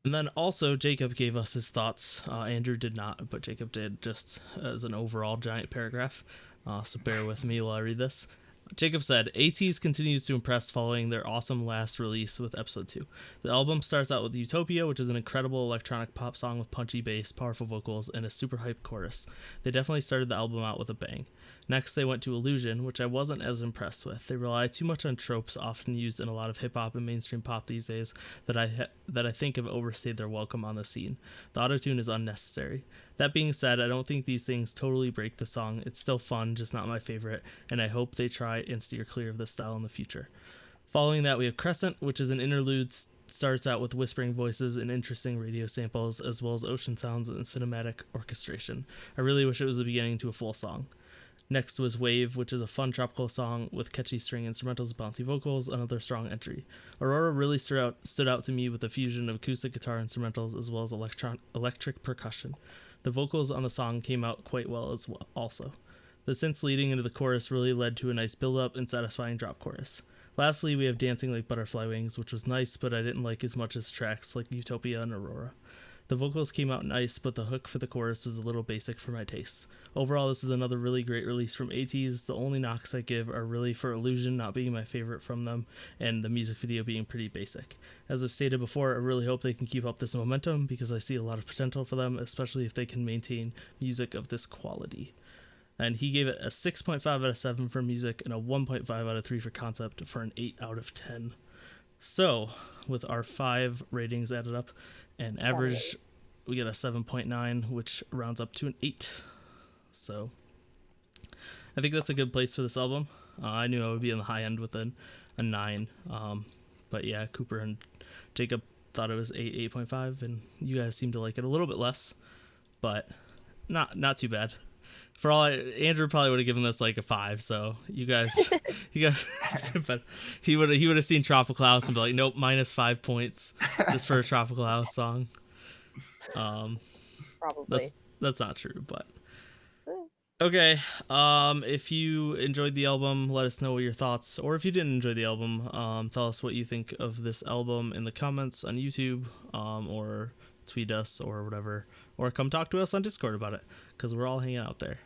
And then also Jacob gave us his thoughts. Andrew did not, but Jacob did, just as an overall giant paragraph. So bear with me while I read this. Jacob said, ATEEZ continues to impress following their awesome last release with episode 2. The album starts out with Utopia, which is an incredible electronic pop song with punchy bass, powerful vocals, and a super hype chorus. They definitely started the album out with a bang. Next, they went to Illusion, which I wasn't as impressed with. They rely too much on tropes often used in a lot of hip-hop and mainstream pop these days that I think have overstayed their welcome on the scene. The autotune is unnecessary. That being said, I don't think these things totally break the song. It's still fun, just not my favorite, and I hope they try and steer clear of this style in the future. Following that, we have Crescent, which is an interlude, starts out with whispering voices and interesting radio samples, as well as ocean sounds and cinematic orchestration. I really wish it was the beginning to a full song. Next was Wave, which is a fun tropical song with catchy string instrumentals, bouncy vocals, another strong entry. Aurora really stood out to me with a fusion of acoustic guitar instrumentals as well as electric percussion. The vocals on the song came out quite well as well also. The synths leading into the chorus really led to a nice build-up and satisfying drop chorus. Lastly, we have Dancing Like Butterfly Wings, which was nice, but I didn't like as much as tracks like Utopia and Aurora. The vocals came out nice, but the hook for the chorus was a little basic for my tastes. Overall, this is another really great release from ATEEZ. The only knocks I give are really for Illusion not being my favorite from them, and the music video being pretty basic. As I've stated before, I really hope they can keep up this momentum, because I see a lot of potential for them, especially if they can maintain music of this quality. And he gave it a 6.5 out of 7 for music and a 1.5 out of 3 for concept for an 8 out of 10. So, with our 5 ratings added up, and average, we get a 7.9, which rounds up to an 8. So, I think that's a good place for this album. I knew I would be on the high end with a 9. But yeah, Cooper and Jacob thought it was 8.5, and you guys seem to like it a little bit less, but not too bad. For all Andrew probably would have given this like a 5. So you guys, but he would have seen Tropical House and be like, nope, -5 points just for a Tropical House song. Probably. That's not true, but okay. If you enjoyed the album, let us know what your thoughts, or if you didn't enjoy the album, tell us what you think of this album in the comments on YouTube, or tweet us or whatever, or come talk to us on Discord about it, because we're all hanging out there.